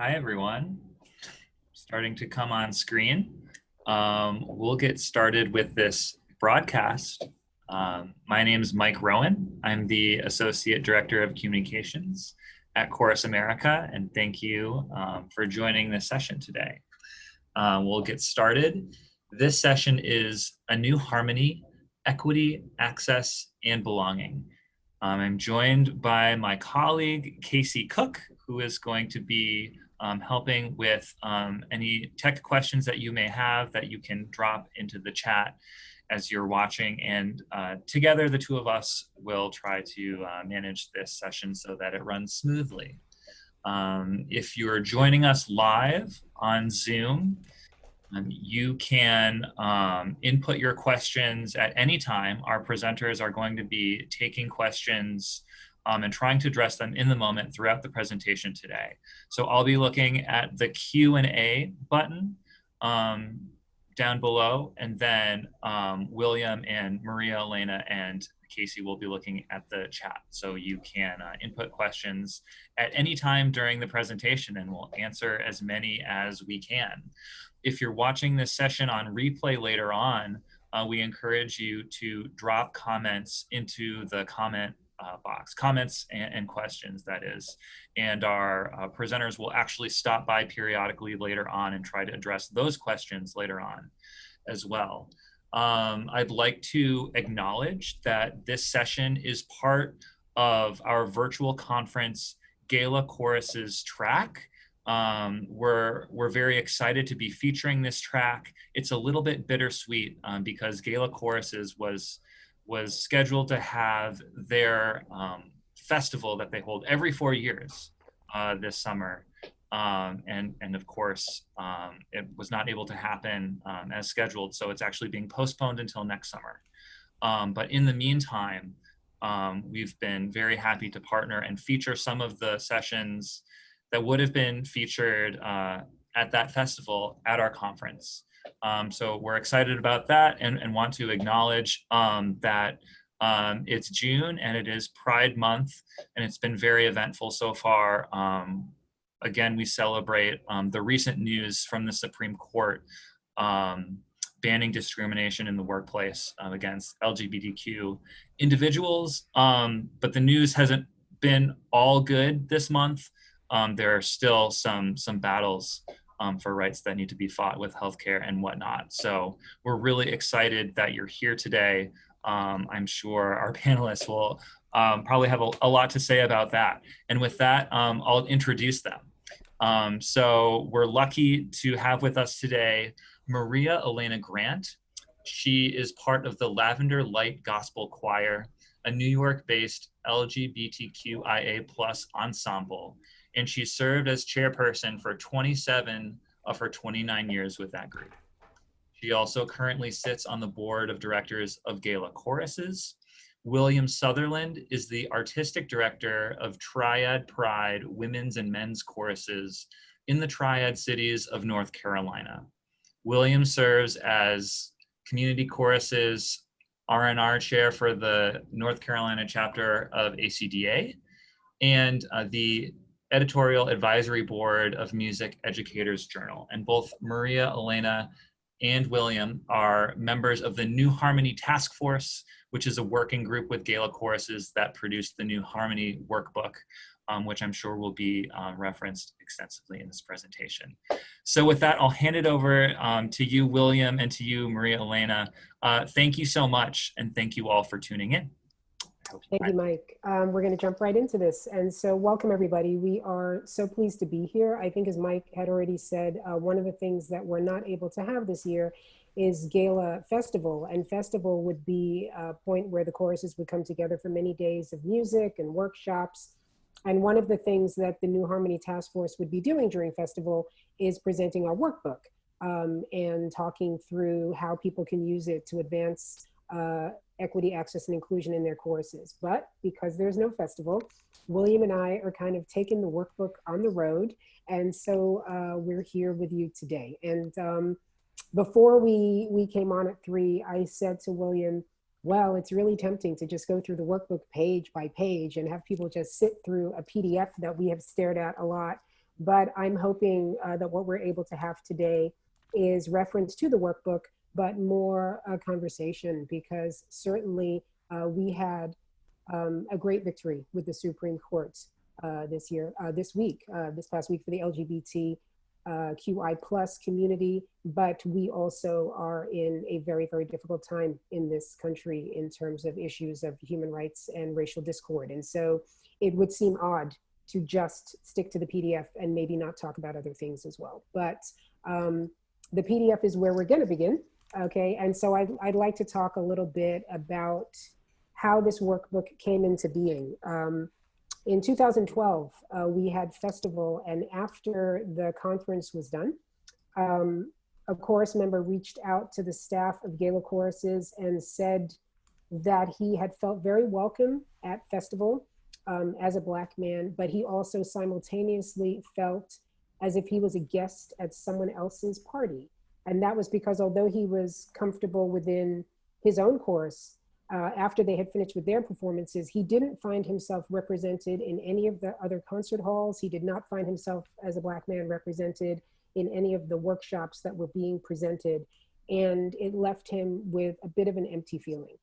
Hi, everyone. Starting to come on screen. We'll get started with this broadcast. My name is Mike Rowan. I'm the Associate Director of Communications at Chorus America, and thank you for joining this session today. We'll get started. This session is A New Harmony, Equity, Access, and Belonging. I'm joined by my colleague, Casey Cook, who is going to be helping with any tech questions that you may have that you can drop into the chat as you're watching. And together, the two of us will try to manage this session so that it runs smoothly. If you're joining us live on Zoom, you can input your questions at any time. Our presenters are going to be taking questions and trying to address them in the moment throughout the presentation today. So I'll be looking at the Q&A button down below, and then William and Maria-Elena and Casey will be looking at the chat. So you can input questions at any time during the presentation, and we'll answer as many as we can. If you're watching this session on replay later on, we encourage you to drop comments into the comment box, comments and questions, that is. And our presenters will actually stop by periodically later on and try to address those questions later on as well. I'd like to acknowledge that this session is part of our virtual conference GALA Choruses track. We're very excited to be featuring this track. It's a little bit bittersweet because GALA Choruses was scheduled to have their festival that they hold every 4 years this summer. And of course, it was not able to happen as scheduled, so it's actually being postponed until next summer. But in the meantime, we've been very happy to partner and feature some of the sessions that would have been featured at that festival at our conference. So we're excited about that and want to acknowledge that it's June and it is Pride Month, and it's been very eventful so far. Again, we celebrate the recent news from the Supreme Court banning discrimination in the workplace against LGBTQ individuals, but the news hasn't been all good this month. There are still some battles for rights that need to be fought with healthcare and whatnot. So we're really excited that you're here today. I'm sure our panelists will probably have a lot to say about that. And with that, I'll introduce them. So we're lucky to have with us today Maria-Elena Grant. She is part of the Lavender Light Gospel Choir, a New York-based LGBTQIA+ ensemble, and she served as chairperson for 27 of her 29 years with that group. She also currently sits on the board of directors of GALA Choruses. William Southerland is the artistic director of Triad Pride Women's and Men's Choruses in the Triad cities of North Carolina. William serves as Community Choruses R&R chair for the North Carolina chapter of ACDA and the editorial advisory board of Music Educators Journal. And both Maria-Elena and William are members of the New Harmony Task Force, which is a working group with GALA Choruses that produced the New Harmony workbook, which I'm sure will be referenced extensively in this presentation. So with that, I'll hand it over to you, William, and to you, Maria-Elena. Thank you so much, and thank you all for tuning in. Thank you, Mike. We're going to jump right into this. And so welcome, everybody. We are so pleased to be here. I think as Mike had already said, one of the things that we're not able to have this year is Gala Festival. And Festival would be a point where the choruses would come together for many days of music and workshops. And one of the things that the New Harmony Task Force would be doing during Festival is presenting our workbook and talking through how people can use it to advance equity, access, and inclusion in their courses. But because there's no festival, William and I are kind of taking the workbook on the road. And so we're here with you today. And before we came on at 3, I said to William, well, it's really tempting to just go through the workbook page by page and have people just sit through a PDF that we have stared at a lot But I'm hoping that what we're able to have today is reference to the workbook, but more a conversation, because certainly we had a great victory with the Supreme Court this past week for the LGBT QI plus community, but we also are in a very, very difficult time in this country in terms of issues of human rights and racial discord. And so it would seem odd to just stick to the PDF and maybe not talk about other things as well. But the PDF is where we're going to begin. Okay, and so I'd like to talk a little bit about how this workbook came into being. In 2012, we had festival, and after the conference was done, a chorus member reached out to the staff of GALA Choruses and said that he had felt very welcome at festival as a Black man, but he also simultaneously felt as if he was a guest at someone else's party. And that was because although he was comfortable within his own chorus, after they had finished with their performances, he didn't find himself represented in any of the other concert halls. He did not find himself as a Black man represented in any of the workshops that were being presented. And it left him with a bit of an empty feeling.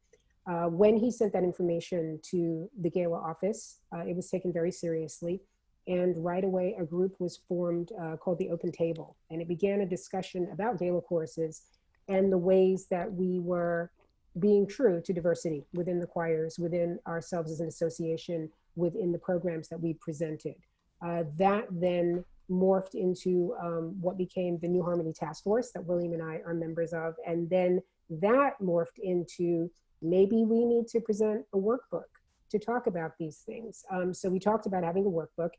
When he sent that information to the GALA office, it was taken very seriously. And right away, a group was formed called the Open Table. And it began a discussion about GALA choruses and the ways that we were being true to diversity within the choirs, within ourselves as an association, within the programs that we presented. That then morphed into what became the New Harmony Task Force that William and I are members of. And then that morphed into maybe we need to present a workbook to talk about these things. So we talked about having a workbook.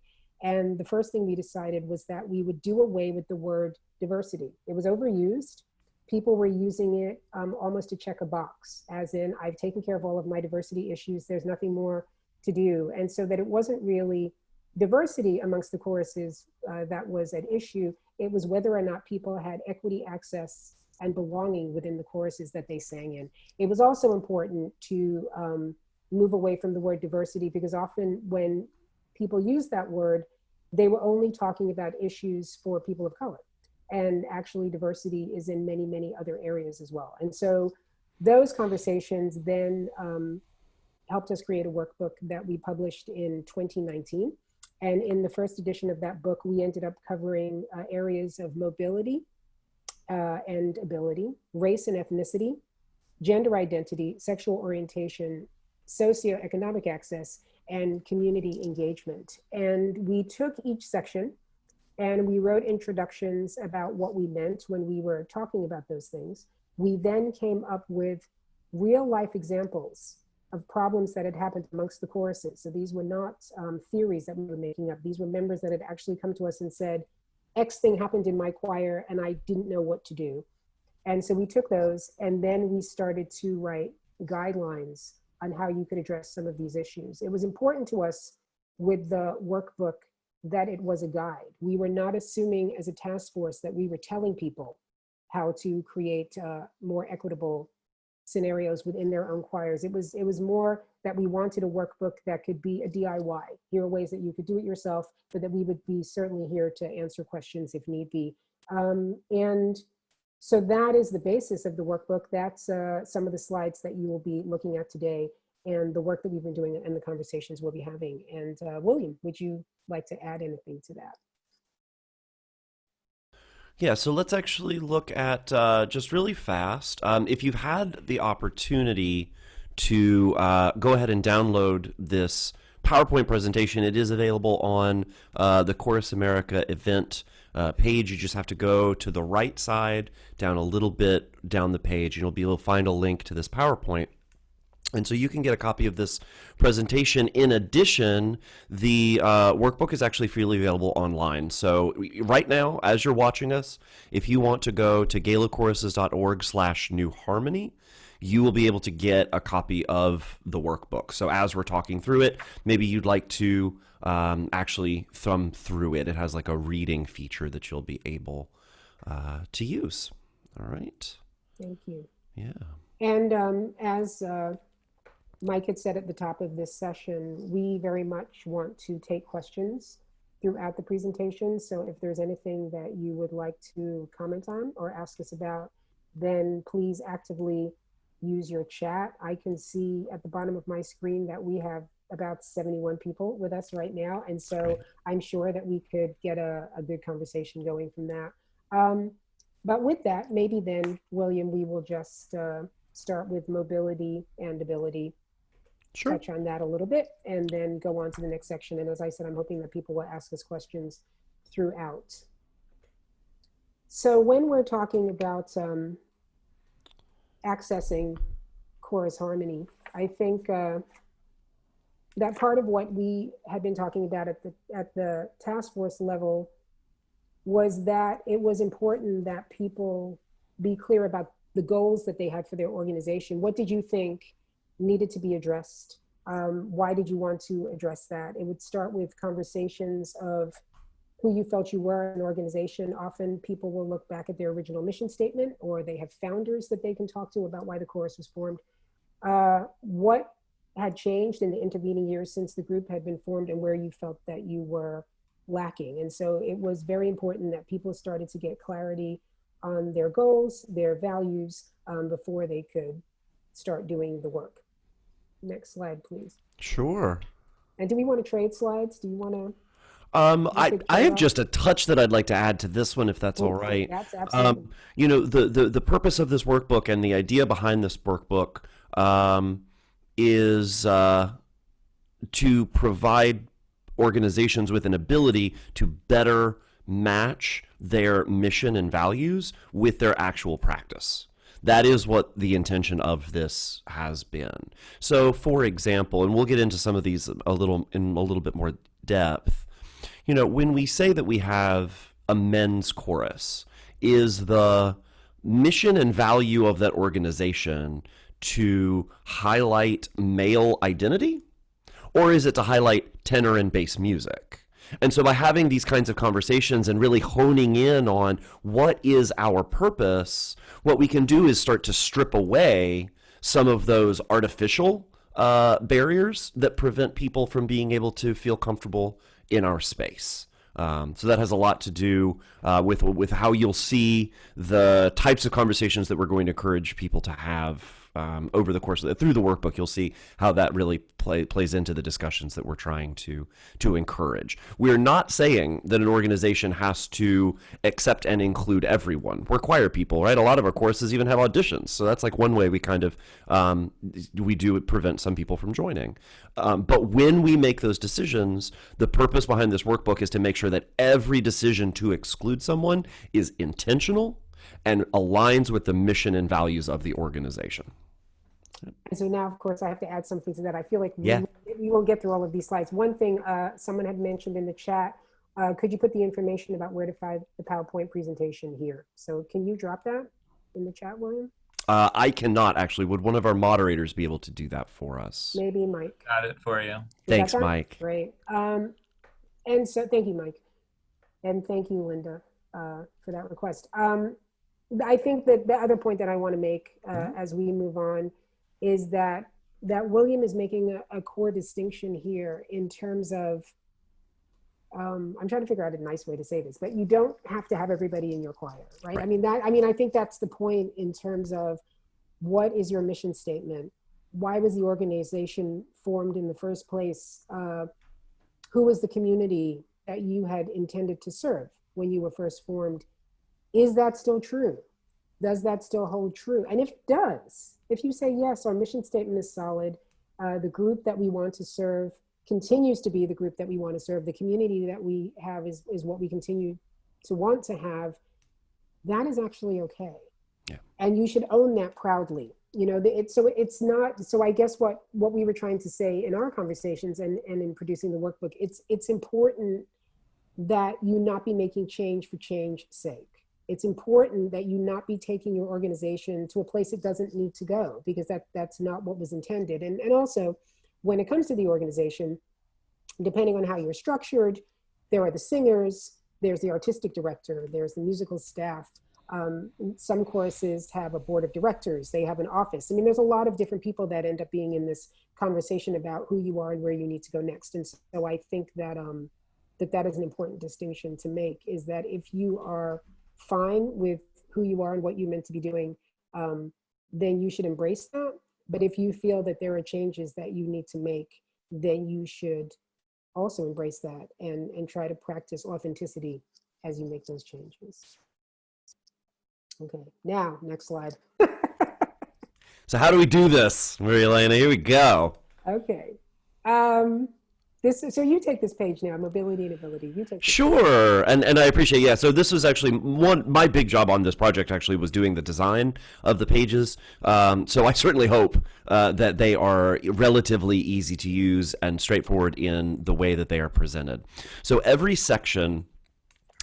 And the first thing we decided was that we would do away with the word diversity. It was overused. People were using it almost to check a box, as in, I've taken care of all of my diversity issues, there's nothing more to do. And so that it wasn't really diversity amongst the choruses that was at issue, it was whether or not people had equity, access, and belonging within the choruses that they sang in. It was also important to move away from the word diversity, because often when people use that word, they were only talking about issues for people of color. And actually diversity is in many, many other areas as well. And so those conversations then helped us create a workbook that we published in 2019. And in the first edition of that book, we ended up covering areas of mobility and ability, race and ethnicity, gender identity, sexual orientation, socioeconomic access, and community engagement. And we took each section and we wrote introductions about what we meant when we were talking about those things. We then came up with real life examples of problems that had happened amongst the choruses. So these were not theories that we were making up. These were members that had actually come to us and said, X thing happened in my choir and I didn't know what to do. And so we took those and then we started to write guidelines on how you could address some of these issues. It was important to us with the workbook that it was a guide. We were not assuming as a task force that we were telling people how to create more equitable scenarios within their own choirs. It was more that we wanted a workbook that could be a DIY. Here are ways that you could do it yourself, but that we would be certainly here to answer questions if need be. And so that is the basis of the workbook. That's some of the slides that you will be looking at today and the work that we've been doing and the conversations we'll be having. And William, would you like to add anything to that? Yeah, so let's actually look at just really fast. If you've had the opportunity to go ahead and download this PowerPoint presentation, it is available on the Chorus America event page. You just have to go to the right side, down a little bit down the page, and you'll be able to find a link to this PowerPoint. And so you can get a copy of this presentation. In addition, the workbook is actually freely available online. So right now, as you're watching us, if you want to go to galachoruses.org/newharmony, you will be able to get a copy of the workbook. So as we're talking through it, maybe you'd like to actually thumb through it. It has like a reading feature that you'll be able to use. All right. Thank you. Yeah. And as Mike had said at the top of this session, we very much want to take questions throughout the presentation. So if there's anything that you would like to comment on or ask us about, then please actively use your chat. I can see at the bottom of my screen that we have about 71 people with us right now. And so I'm sure that we could get a good conversation going from that. But with that, maybe then, William, we will just start with mobility and ability. Sure. Touch on that a little bit and then go on to the next section. And as I said, I'm hoping that people will ask us questions throughout. So when we're talking about accessing chorus harmony, I think that part of what we had been talking about at the task force level was that it was important that people be clear about the goals that they had for their organization. What did you think needed to be addressed? Why did you want to address that? It would start with conversations of who you felt you were in an organization. Often people will look back at their original mission statement, or they have founders that they can talk to about why the chorus was formed. What had changed in the intervening years since the group had been formed, and where you felt that you were lacking. And so it was very important that people started to get clarity on their goals, their values, before they could start doing the work. Next slide, please. Sure. And do we want to trade slides? Do you want to? I have just a touch that I'd like to add to this one, if that's all right. That's absolutely. You know, the purpose of this workbook and the idea behind this workbook is to provide organizations with an ability to better match their mission and values with their actual practice. That is what the intention of this has been. So, for example, and we'll get into some of these in a little bit more depth. You know, when we say that we have a men's chorus, is the mission and value of that organization to highlight male identity, or is it to highlight tenor and bass music? And so by having these kinds of conversations and really honing in on what is our purpose, what we can do is start to strip away some of those artificial barriers that prevent people from being able to feel comfortable in our space. So that has a lot to do with how you'll see the types of conversations that we're going to encourage people to have over the course of through the workbook. You'll see how that really plays into the discussions that we're trying to encourage. We're not saying that an organization has to accept and include everyone. We're choir people, right? A lot of our courses even have auditions, so that's like one way we kind of we do prevent some people from joining. But when we make those decisions, the purpose behind this workbook is to make sure that every decision to exclude someone is intentional and aligns with the mission and values of the organization. And so now, of course, I have to add something to that. I feel like we won't get through all of these slides. One thing someone had mentioned in the chat, could you put the information about where to find the PowerPoint presentation here? So can you drop that in the chat, William? I cannot, actually. Would one of our moderators be able to do that for us? Maybe Mike. Got it for you. Thanks, Mike. Great. And so thank you, Mike. And thank you, Linda, for that request. I think that the other point that I want to make as we move on is that William is making a core distinction here in terms of, I'm trying to figure out a nice way to say this, but you don't have to have everybody in your choir, right? I mean, I think that's the point in terms of what is your mission statement? Why was the organization formed in the first place? Who was the community that you had intended to serve when you were first formed? Is that still true? Does that still hold true? And if it does, if you say, yes, our mission statement is solid, the group that we want to serve continues to be the group that we want to serve, the community that we have is what we continue to want to have, that is actually okay. Yeah. And you should own that proudly. You know, so I guess what we were trying to say in our conversations and in producing the workbook, it's important that you not be making change for change's sake. It's important that you not be taking your organization to a place it doesn't need to go, because that's not what was intended. And also, when it comes to the organization, depending on how you're structured, there are the singers, there's the artistic director, there's the musical staff. Some choruses have a board of directors, they have an office. I mean, there's a lot of different people that end up being in this conversation about who you are and where you need to go next. And so I think that that is an important distinction to make, is that if you are fine with who you are and what you meant to be doing, then you should embrace that. But if you feel that there are changes that you need to make, then you should also embrace that and try to practice authenticity as you make those changes. Okay, now, next slide. So how do we do this, Maria-Elena? Here we go. Okay. So you take this page now, mobility and ability. You take this Sure, and I appreciate, yeah, so this was actually my big job on this project actually was doing the design of the pages. So I certainly hope that they are relatively easy to use and straightforward in the way that they are presented. So every section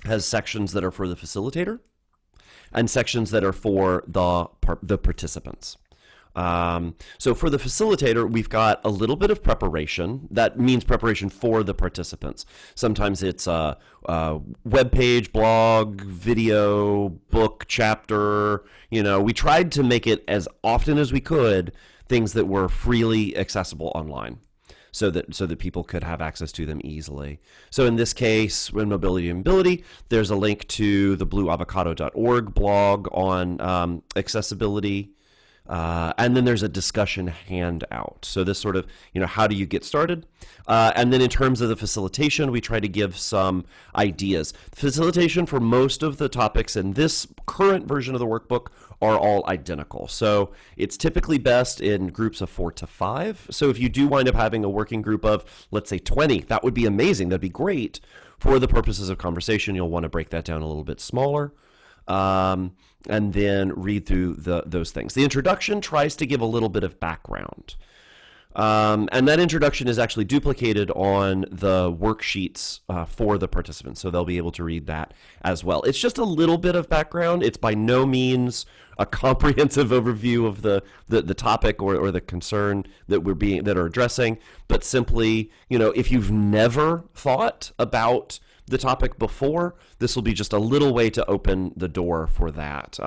has sections that are for the facilitator and sections that are for the participants. So for the facilitator, we've got a little bit of preparation. That means preparation for the participants. Sometimes it's a web page, blog, video, book, chapter. You know, we tried to make it as often as we could things that were freely accessible online, so that people could have access to them easily. So in this case, in Mobility and Ability, there's a link to the blueavocado.org blog on accessibility. And then there's a discussion handout. So this sort of, how do you get started? And then in terms of the facilitation, we try to give some ideas. Facilitation for most of the topics in this current version of the workbook are all identical. So it's typically best in groups of 4 to 5. So if you do wind up having a working group of, let's say, 20, that would be amazing. That'd be great. For the purposes of conversation, you'll want to break that down a little bit smaller. And then read through those things. The introduction tries to give a little bit of background. And that introduction is actually duplicated on the worksheets for the participants, so they'll be able to read that as well. It's just a little bit of background. It's by no means a comprehensive overview of the topic or the concern that are addressing, but simply, if you've never thought about the topic before, this will be just a little way to open the door for that.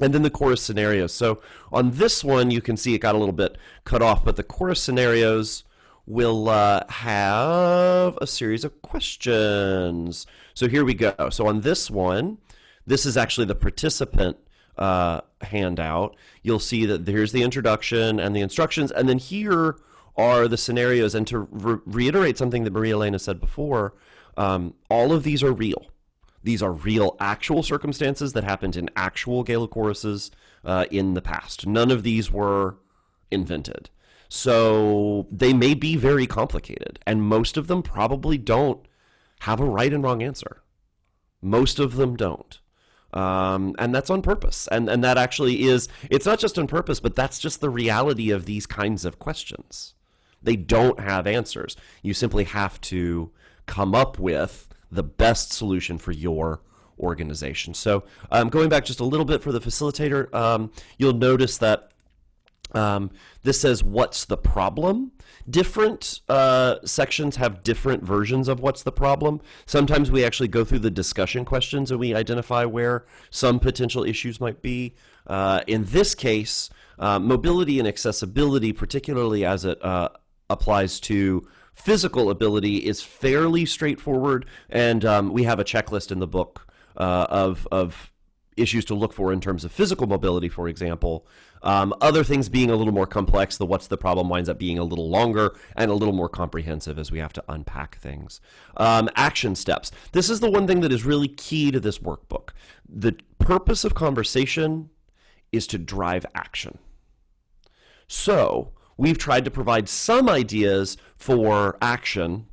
And then the chorus scenarios. So on this one, you can see it got a little bit cut off, but the chorus scenarios will have a series of questions. So here we go. So on this one, this is actually the participant handout. You'll see that here's the introduction and the instructions, and then here are the scenarios. And to reiterate something that Maria-Elena said before, all of these are real. These are real actual circumstances that happened in actual GALA choruses in the past. None of these were invented. So they may be very complicated, and most of them probably don't have a right and wrong answer. Most of them don't. And that's on purpose. And that actually is, it's not just on purpose, but that's just the reality of these kinds of questions. They don't have answers. You simply have to come up with the best solution for your organization. So going back just a little bit for the facilitator, you'll notice that this says, what's the problem? Different sections have different versions of what's the problem. Sometimes we actually go through the discussion questions and we identify where some potential issues might be. In this case, mobility and accessibility, particularly as it applies to physical ability, is fairly straightforward, and we have a checklist in the book of issues to look for in terms of physical mobility, for example. Other things being a little more complex, the what's the problem winds up being a little longer and a little more comprehensive as we have to unpack things. Action steps. This is the one thing that is really key to this workbook. The purpose of conversation is to drive action. So we've tried to provide some ideas for action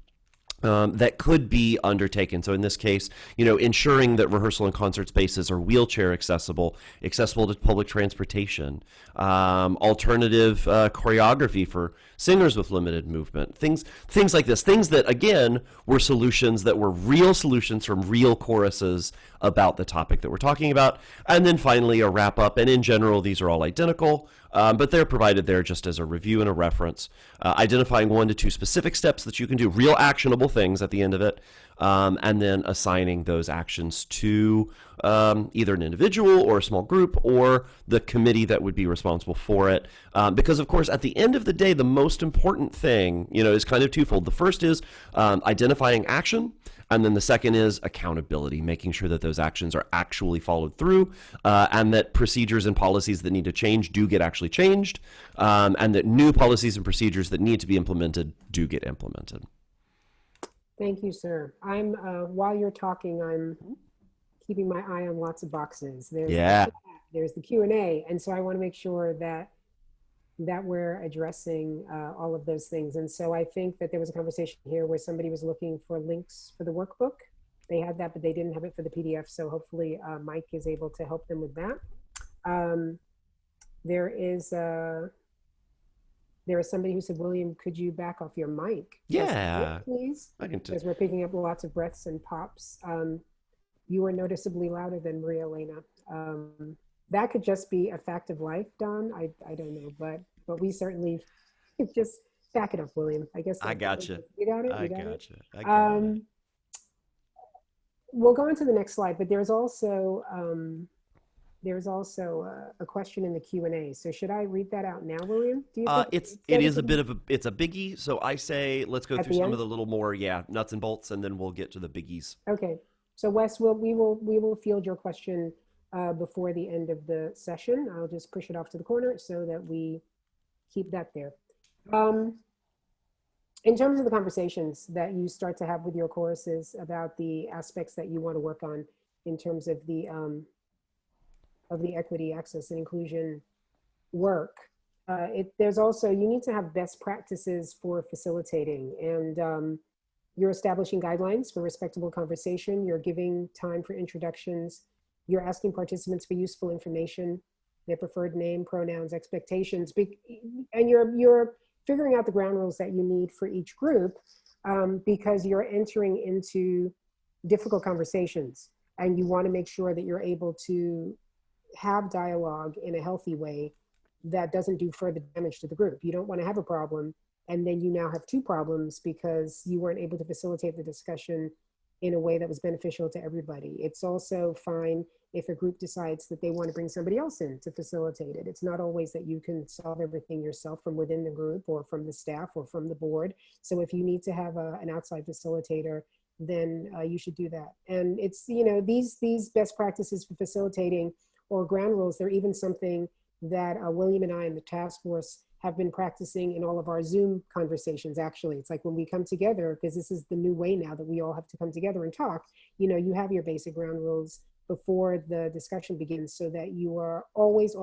that could be undertaken. So in this case, ensuring that rehearsal and concert spaces are wheelchair accessible to public transportation, alternative choreography for singers with limited movement, things like this, things that, again, were solutions that were real solutions from real choruses about the topic that we're talking about. And then finally, a wrap up. And in general, these are all identical, but they're provided there just as a review and a reference, identifying 1 to 2 specific steps that you can do, real actionable things at the end of it, and then assigning those actions to either an individual or a small group or the committee that would be responsible for it. Because, of course, at the end of the day, the most important thing, is kind of twofold. The first is identifying action. And then the second is accountability, making sure that those actions are actually followed through, and that procedures and policies that need to change do get actually changed, and that new policies and procedures that need to be implemented do get implemented. Thank you, sir. While you're talking, I'm keeping my eye on lots of boxes. There's the Q&A, and so I want to make sure that we're addressing all of those things. And so I think that there was a conversation here where somebody was looking for links for the workbook. They had that, but they didn't have it for the PDF. So hopefully Mike is able to help them with that. There is somebody who said, William, could you back off your mic? Yeah. Please, because we're picking up lots of breaths and pops. You are noticeably louder than Maria-Elena. That could just be a fact of life, Don. I don't know, but we certainly just back it up, William. I guess. I got you. You got it. I got you. We'll go on to the next slide, but there's also a question in the Q&A. So should I read that out now, William? Do you think it's a biggie. So I say let's go through some of the little more nuts and bolts, and then we'll get to the biggies. Okay. So Wes, we will field your question before the end of the session. I'll just push it off to the corner so that we keep that there. In terms of the conversations that you start to have with your choruses about the aspects that you want to work on in terms of the equity, access, and inclusion work, there's also, you need to have best practices for facilitating, and you're establishing guidelines for respectable conversation. You're giving time for introductions. You're asking participants for useful information, their preferred name, pronouns, expectations, and you're figuring out the ground rules that you need for each group, because you're entering into difficult conversations, and you want to make sure that you're able to have dialogue in a healthy way that doesn't do further damage to the group. You don't want to have a problem, and then you now have two problems because you weren't able to facilitate the discussion in a way that was beneficial to everybody. It's also fine if a group decides that they want to bring somebody else in to facilitate it. It's not always that you can solve everything yourself from within the group or from the staff or from the board. So if you need to have an outside facilitator, then you should do that. And it's, these best practices for facilitating or ground rules, they're even something that William and I in the task force have been practicing in all of our Zoom conversations. Actually, it's like when we come together, because this is the new way now that we all have to come together and talk, you have your basic ground rules before the discussion begins, so that you are always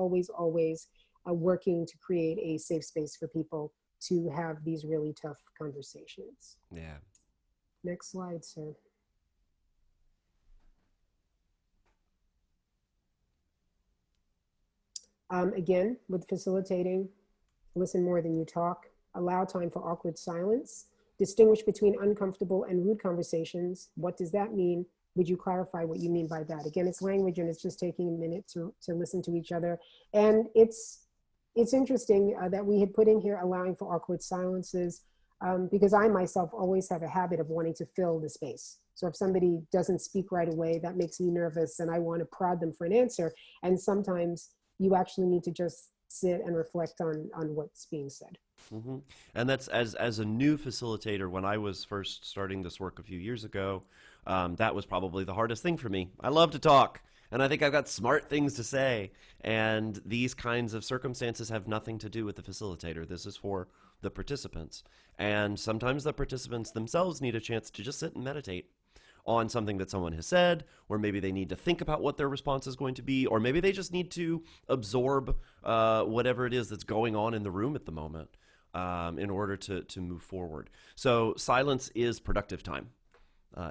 working to create a safe space for people to have these really tough conversations. Yeah. Next slide, sir. Again, with facilitating, listen more than you talk, allow time for awkward silence, distinguish between uncomfortable and rude conversations. What does that mean? Would you clarify what you mean by that? Again, it's language, and it's just taking a minute to listen to each other. And it's interesting that we had put in here allowing for awkward silences, because I myself always have a habit of wanting to fill the space. So if somebody doesn't speak right away, that makes me nervous, and I want to prod them for an answer. And sometimes you actually need to just sit and reflect on what's being said. Mm-hmm. And that's as a new facilitator, when I was first starting this work a few years ago, that was probably the hardest thing for me. I love to talk, and I think I've got smart things to say, and these kinds of circumstances have nothing to do with the facilitator. This is for the participants, and sometimes the participants themselves need a chance to just sit and meditate on something that someone has said, or maybe they need to think about what their response is going to be, or maybe they just need to absorb whatever it is that's going on in the room at the moment in order to move forward. So silence is productive time.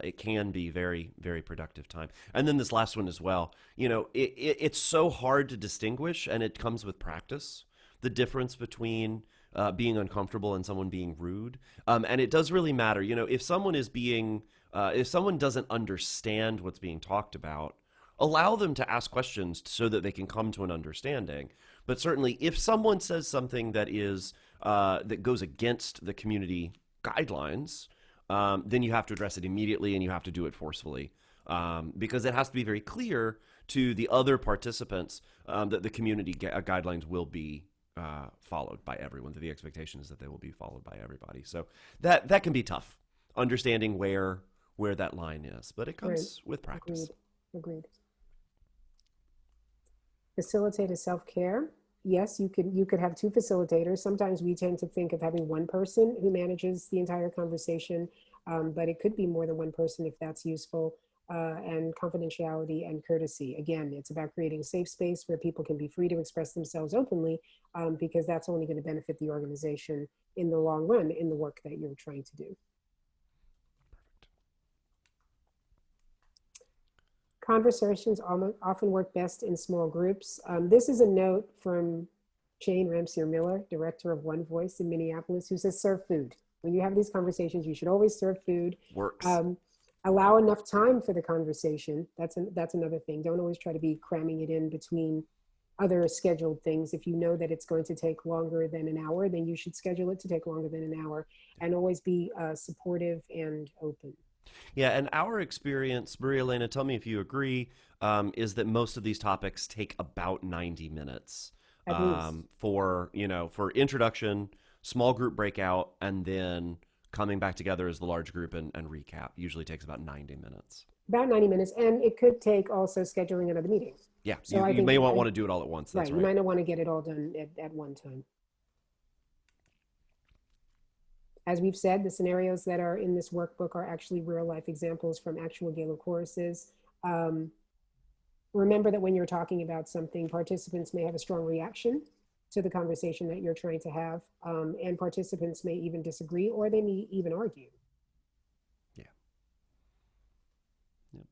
It can be very, very productive time. And then this last one as well, it's so hard to distinguish, and it comes with practice, the difference between being uncomfortable and someone being rude. And it does really matter. If someone is being, if someone doesn't understand what's being talked about, allow them to ask questions so that they can come to an understanding. But certainly if someone says something that is, that goes against the community guidelines, then you have to address it immediately and you have to do it forcefully, because it has to be very clear to the other participants that the community guidelines will be followed by everyone. That the expectation is that they will be followed by everybody. So that can be tough, understanding where that line is, but it comes with practice. Agreed. Facilitated self-care. Yes, you could have two facilitators. Sometimes we tend to think of having one person who manages the entire conversation, but it could be more than one person if that's useful. And confidentiality and courtesy. Again, it's about creating a safe space where people can be free to express themselves openly, because that's only going to benefit the organization in the long run in the work that you're trying to do. Conversations often work best in small groups. This is a note from Jane Ramsier-Miller, director of One Voice in Minneapolis, who says, serve food. When you have these conversations, you should always serve food. Works. Allow enough time for the conversation. That's another thing. Don't always try to be cramming it in between other scheduled things. If you know that it's going to take longer than an hour, then you should schedule it to take longer than an hour, and always be supportive and open. Yeah, and our experience, Maria-Elena, tell me if you agree, is that most of these topics take about 90 minutes for introduction, small group breakout, and then coming back together as the large group and recap. Usually takes about 90 minutes. About 90 minutes, and it could take also scheduling another meeting. Yeah, so you may not want to do it all at once. That's right. You might not want to get it all done at one time. As we've said, the scenarios that are in this workbook are actually real life examples from actual GALA choruses. Remember that when you're talking about something, participants may have a strong reaction to the conversation that you're trying to have, and participants may even disagree, or they may even argue. Yeah. Yep.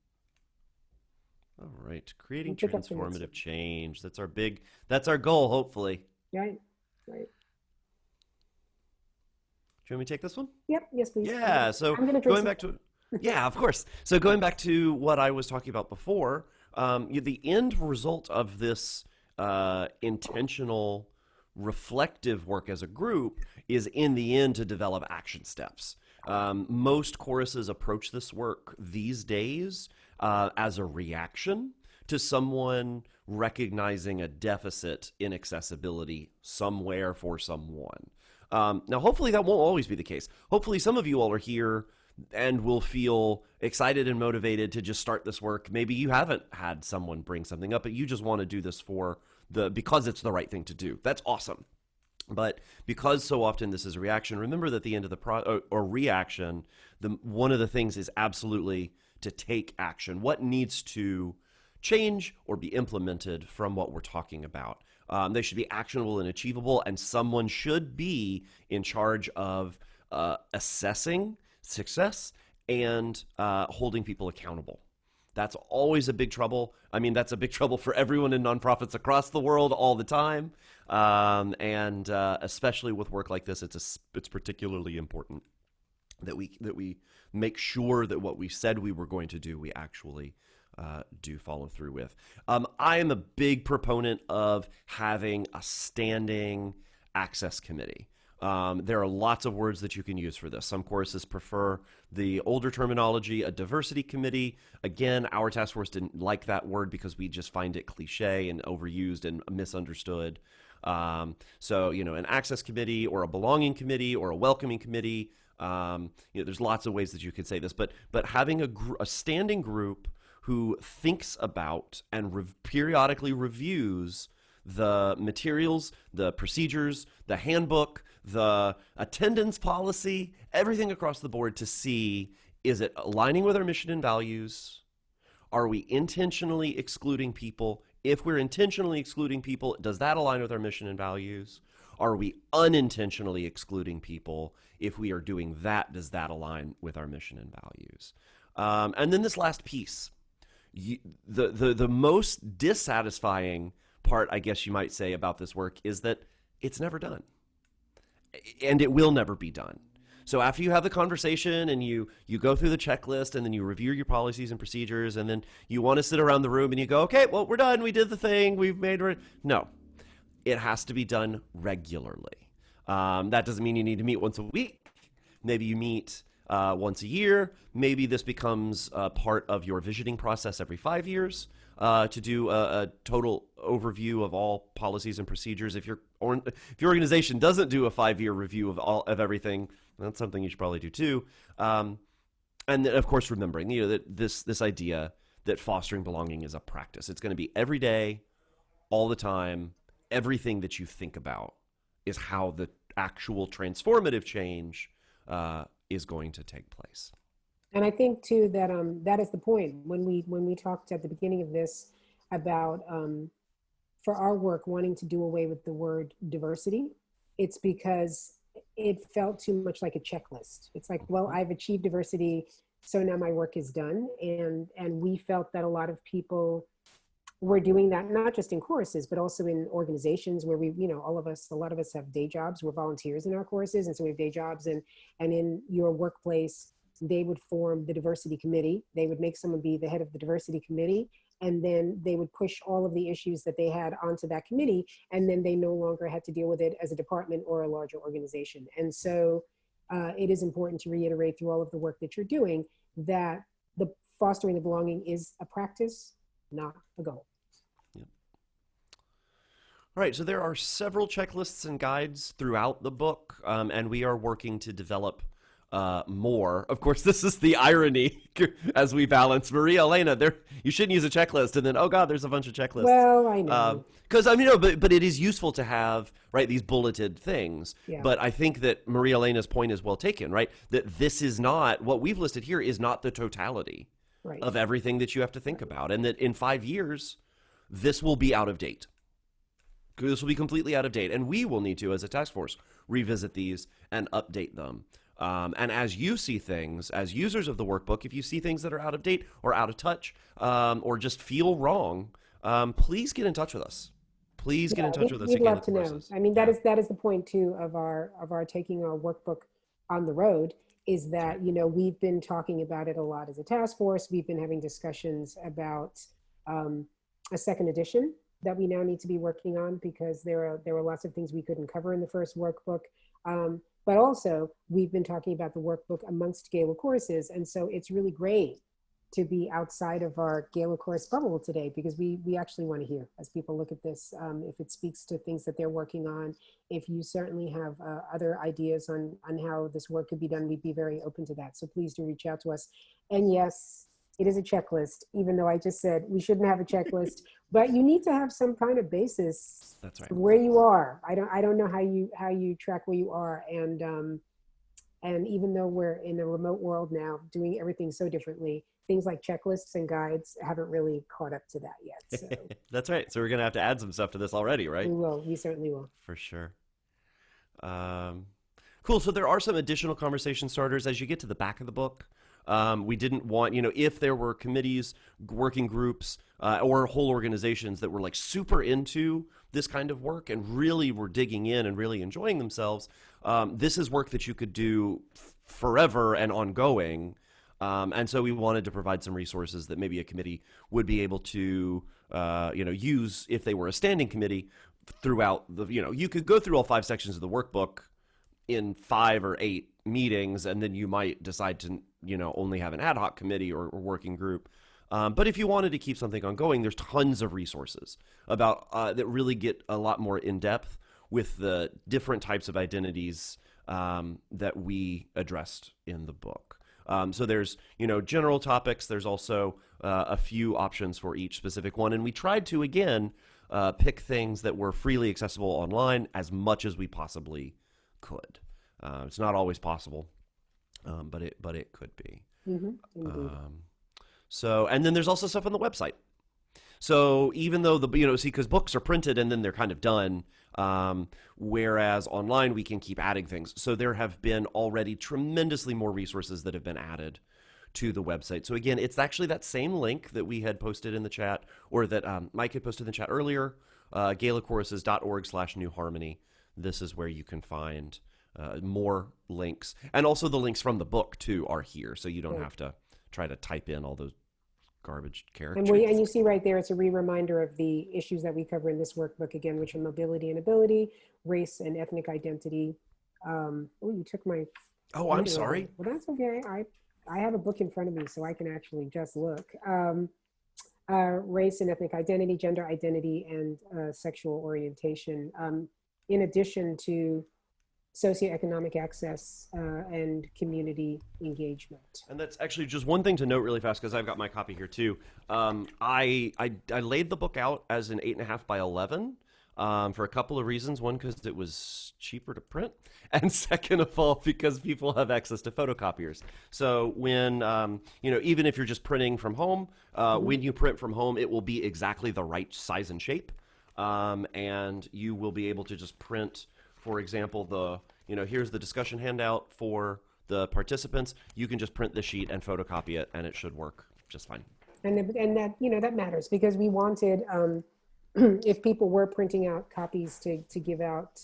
All right, creating transformative change. That's our goal, hopefully. Right. Do you want me to take this one? Yep. Yes, please. Yeah. So going back to, yeah, of course. So going back to what I was talking about before, the end result of this intentional reflective work as a group is in the end to develop action steps. Most choruses approach this work these days as a reaction to someone recognizing a deficit in accessibility somewhere for someone. Now, hopefully that won't always be the case. Hopefully some of you all are here and will feel excited and motivated to just start this work. Maybe you haven't had someone bring something up, but you just want to do this because it's the right thing to do. That's awesome. But because so often this is a reaction, remember that at the end of the reaction, one of the things is absolutely to take action. What needs to change or be implemented from what we're talking about? They should be actionable and achievable, and someone should be in charge of assessing success and holding people accountable. That's always a big trouble. I mean, that's a big trouble for everyone in nonprofits across the world all the time, and especially with work like this, it's particularly important that we make sure that what we said we were going to do, we actually do follow through with. I am a big proponent of having a standing access committee. There are lots of words that you can use for this. Some choruses prefer the older terminology, a diversity committee. Again, our task force didn't like that word because we just find it cliche and overused and misunderstood. So, an access committee or a belonging committee or a welcoming committee, there's lots of ways that you could say this, but having a standing group who thinks about and periodically reviews the materials, the procedures, the handbook, the attendance policy, everything across the board to see, is it aligning with our mission and values? Are we intentionally excluding people? If we're intentionally excluding people, does that align with our mission and values? Are we unintentionally excluding people? If we are doing that, does that align with our mission and values? And then this last piece, the most dissatisfying part, I guess you might say, about this work is that it's never done. And it will never be done. So after you have the conversation and you go through the checklist and then you review your policies and procedures and then you want to sit around the room and you go, okay, well, we're done. We did the thing. We've made it. No, it has to be done regularly. That doesn't mean you need to meet once a week. Maybe you meet once a year. Maybe this becomes part of your visioning process every 5 years to do a total overview of all policies and procedures. If your organization doesn't do a 5-year review of everything, that's something you should probably do too. And then, of course, remembering that this idea that fostering belonging is a practice. It's going to be every day, all the time. Everything that you think about is how the actual transformative change is going to take place. And I think too that that is the point when we talked at the beginning of this about for our work wanting to do away with the word diversity. It's because it felt too much like a checklist. It's like, well, I've achieved diversity, so now my work is done. And we felt that a lot of people were doing that, not just in choruses, but also in organizations where we, a lot of us have day jobs. We're volunteers in our choruses. And so we have day jobs, and in your workplace, they would form the diversity committee. They would make someone be the head of the diversity committee. And then they would push all of the issues that they had onto that committee. And then they no longer had to deal with it as a department or a larger organization. And so it is important to reiterate through all of the work that you're doing that the fostering the belonging is a practice, not a goal. All right, so there are several checklists and guides throughout the book, and we are working to develop more. Of course, this is the irony as we balance. Maria-Elena, you shouldn't use a checklist, and then, oh God, there's a bunch of checklists. Well, I know. Because, but it is useful to have, right, these bulleted things. Yeah. But I think that Maria-Elena's point is well taken, right? That this is not, what we've listed here is not the totality of everything that you have to think about. And that in 5 years, this will be out of date. This will be completely out of date, and we will need to, as a task force, revisit these and update them. And as you see things, as users of the workbook, if you see things that are out of date or out of touch or just feel wrong, please get in touch with us. Please get in touch with us. We'd love to know. I mean, that is the point too of our taking our workbook on the road. Is that we've been talking about it a lot as a task force. We've been having discussions about a second edition that we now need to be working on because there were lots of things we couldn't cover in the first workbook. But also, we've been talking about the workbook amongst GALA choruses. And so it's really great to be outside of our GALA chorus bubble today because we actually want to hear as people look at this, if it speaks to things that they're working on. If you certainly have other ideas on how this work could be done, we'd be very open to that. So please do reach out to us. And yes, it is a checklist, even though I just said we shouldn't have a checklist, but you need to have some kind of basis. That's right. Where you are. I don't know how you track where you are. And even though we're in a remote world now, doing everything so differently, things like checklists and guides haven't really caught up to that yet. So. That's right. So we're going to have to add some stuff to this already, right? We will. We certainly will. For sure. Cool. So there are some additional conversation starters as you get to the back of the book. We didn't want, if there were committees, working groups, or whole organizations that were like super into this kind of work and really were digging in and really enjoying themselves, this is work that you could do forever and ongoing. And so we wanted to provide some resources that maybe a committee would be able to, use if they were a standing committee throughout the, you could go through all 5 sections of the workbook in 5 or 8 meetings, and then you might decide to, only have an ad hoc committee or working group. But if you wanted to keep something ongoing, there's tons of resources about that really get a lot more in depth with the different types of identities that we addressed in the book. So there's, general topics. There's also a few options for each specific one. And we tried to, again, pick things that were freely accessible online as much as we possibly could. It's not always possible, but it could be. Mm-hmm. So, and then there's also stuff on the website. So even though because books are printed and then they're kind of done, whereas online we can keep adding things. So there have been already tremendously more resources that have been added to the website. So again, it's actually that same link that we had posted in the chat, or that Mike had posted in the chat earlier, galachoruses.org/New Harmony. This is where you can find more links. And also the links from the book, too, are here. So you don't have to try to type in all those garbage characters. And you see right there, it's a reminder of the issues that we cover in this workbook, again, which are mobility and ability, race and ethnic identity. You took my Oh, You I'm know, sorry. well, that's okay. I have a book in front of me, so I can actually just look. Race and ethnic identity, gender identity, and sexual orientation, in addition to socioeconomic access and community engagement. And that's actually just one thing to note really fast because I've got my copy here too. I laid the book out as an 8.5 by 11 for a couple of reasons. One, because it was cheaper to print, and second of all, because people have access to photocopiers. So when even if you're just printing from home, when you print from home, it will be exactly the right size and shape, and you will be able to just print. For example, here's the discussion handout for the participants. You can just print the sheet and photocopy it, and it should work just fine. And that, that matters because we wanted, if people were printing out copies to give out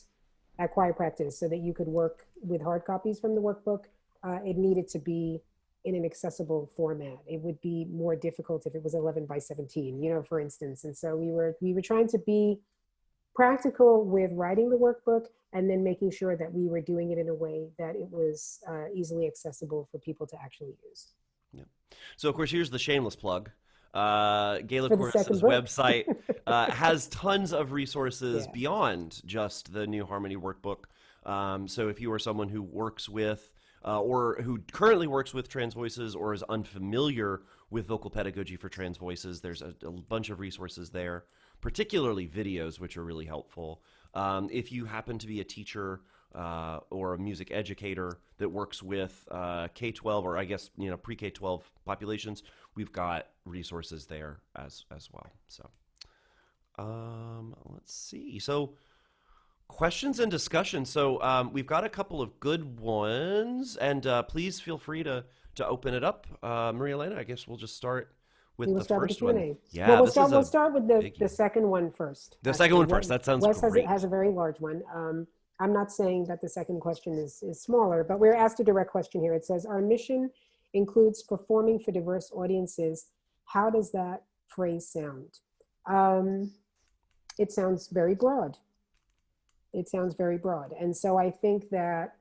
at choir practice so that you could work with hard copies from the workbook, it needed to be in an accessible format. It would be more difficult if it was 11 by 17, for instance. And so we were trying to be practical with writing the workbook and then making sure that we were doing it in a way that it was easily accessible for people to actually use. Yeah. So, of course, here's the shameless plug. GALA For the second Choruses book. website has tons of resources Yeah. beyond just the New Harmony workbook. So if you are someone who works with or who currently works with trans voices or is unfamiliar with vocal pedagogy for trans voices, there's a bunch of resources there, particularly videos, which are really helpful. If you happen to be a teacher or a music educator that works with K-12 or I guess pre-K-12 populations, we've got resources there as well. So let's see. So questions and discussion. So we've got a couple of good ones, and please feel free to open it up. Maria-Elena, I guess we'll just start with the Start with the first one. Q&A. Yeah, well, this is we'll start with the biggie. second one first. The second one first. That sounds Wes great. has a very large one. I'm not saying that the second question is smaller, but we're asked a direct question here. It says, our mission includes performing for diverse audiences. How does that phrase sound? It sounds very broad. It sounds very broad. And so I think that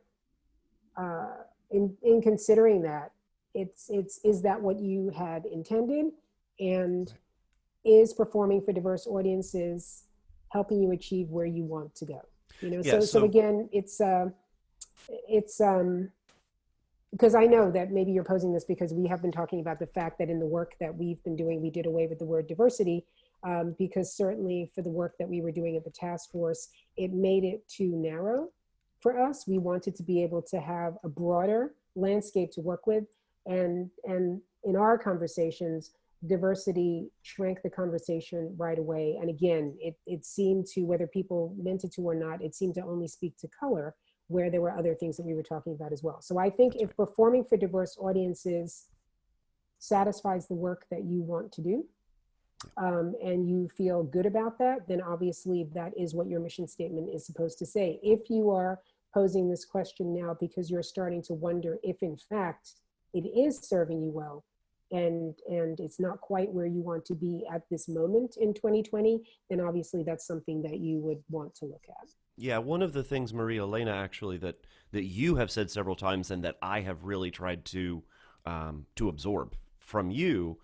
in considering that, is that what you had intended? And is performing for diverse audiences helping you achieve where you want to go? So again, it's because I know that maybe you're posing this because we have been talking about the fact that in the work that we've been doing, we did away with the word diversity, because certainly for the work that we were doing at the task force, it made it too narrow for us. We wanted to be able to have a broader landscape to work with. And in our conversations, diversity shrank the conversation right away. And again, it seemed to, whether people meant it to or not, it seemed to only speak to color, where there were other things that we were talking about as well. So I think if performing for diverse audiences satisfies the work that you want to do, and you feel good about that, then obviously that is what your mission statement is supposed to say. If you are posing this question now because you're starting to wonder if in fact it is serving you well, and it's not quite where you want to be at this moment in 2020, then obviously that's something that you would want to look at. Yeah, one of the things, Maria-Elena, actually, that you have said several times and that I have really tried to absorb from you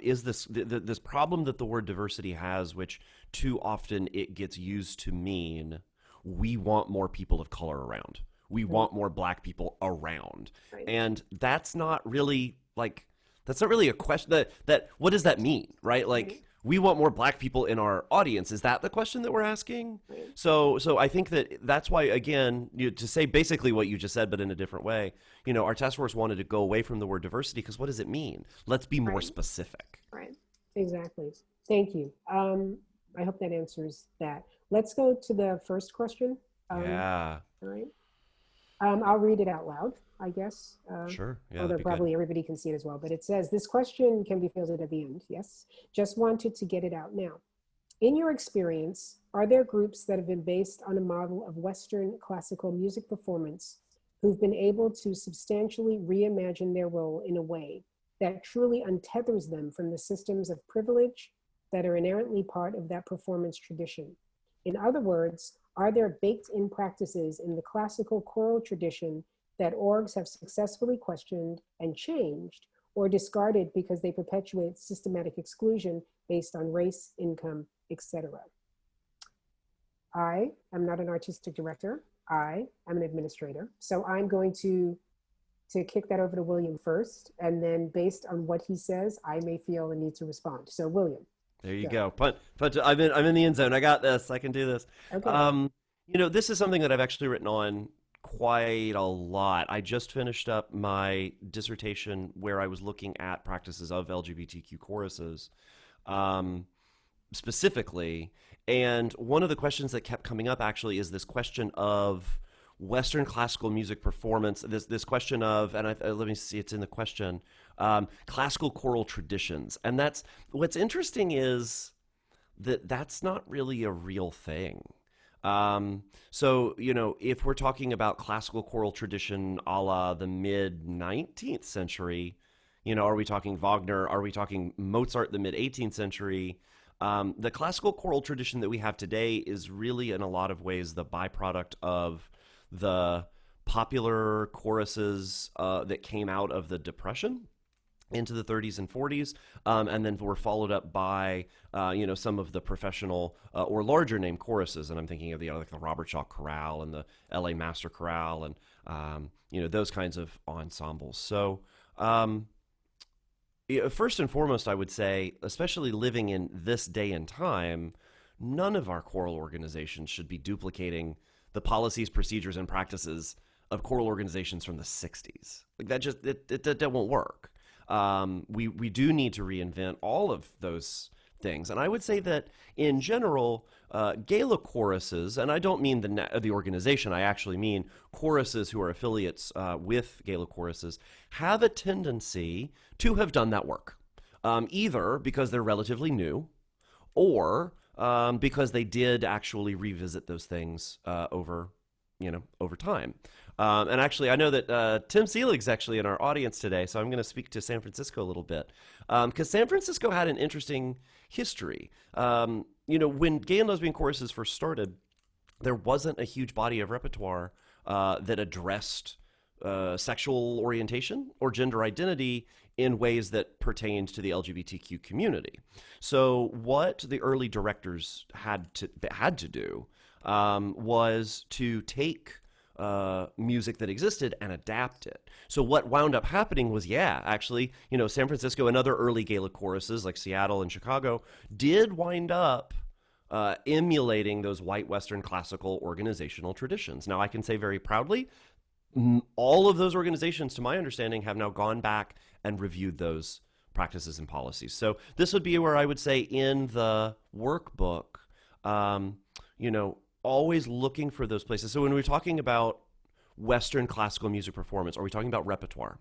is this problem that the word diversity has, which too often it gets used to mean we want more people of color around. We want more Black people around. Right. And that's not really a question that what does that mean, right? Like, we want more Black people in our audience. Is that the question that we're asking? Right. So I think that's why, again, to say basically what you just said, but in a different way, our task force wanted to go away from the word diversity because what does it mean? Let's be more specific. Right. Exactly. Thank you. I hope that answers that. Let's go to the first question. Yeah. All right. I'll read it out loud, I guess. Sure. Yeah, although probably everybody can see it as well. But it says, this question can be fielded at the end. Yes. Just wanted to get it out now. In your experience, are there groups that have been based on a model of Western classical music performance who've been able to substantially reimagine their role in a way that truly untethers them from the systems of privilege that are inherently part of that performance tradition? In other words, are there baked-in practices in the classical choral tradition that orgs have successfully questioned and changed or discarded because they perpetuate systematic exclusion based on race, income, etc. I am not an artistic director. I am an administrator. So I'm going to kick that over to William first, and then based on what he says, I may feel a need to respond. So William. There you go. Punt. I'm in the end zone. I got this. I can do this. Okay. This is something that I've actually written on quite a lot. I just finished up my dissertation where I was looking at practices of LGBTQ choruses, specifically. And one of the questions that kept coming up actually is this question of Western classical music performance. This question of, and let me see, it's in the question, classical choral traditions. And that's what's interesting is that that's not really a real thing. So, if we're talking about classical choral tradition a la the mid 19th century, are we talking Wagner? Are we talking Mozart, the mid 18th century? The classical choral tradition that we have today is really, in a lot of ways, the byproduct of the popular choruses that came out of the Depression into the 30s and 40s, and then were followed up by, some of the professional or larger name choruses. And I'm thinking of like the Robert Shaw Chorale and the LA Master Chorale and, those kinds of ensembles. So first and foremost, I would say, especially living in this day and time, none of our choral organizations should be duplicating the policies, procedures, and practices of choral organizations from the 60s. Like that won't work. We do need to reinvent all of those things. And I would say that in general, GALA choruses, and I don't mean the organization, I actually mean choruses who are affiliates with GALA choruses, have a tendency to have done that work, either because they're relatively new or because they did actually revisit those things over time. And actually, I know that Tim Selig's actually in our audience today, so I'm going to speak to San Francisco a little bit. Because San Francisco had an interesting history. When gay and lesbian choruses first started, there wasn't a huge body of repertoire that addressed sexual orientation or gender identity in ways that pertained to the LGBTQ community. So what the early directors had to do was to take music that existed and adapt it. So what wound up happening was, actually, San Francisco and other early GALA choruses like Seattle and Chicago did wind up emulating those white Western classical organizational traditions. Now, I can say very proudly, all of those organizations, to my understanding, have now gone back and reviewed those practices and policies. So this would be where I would say in the workbook, always looking for those places. So when we're talking about Western classical music performance, are we talking about repertoire?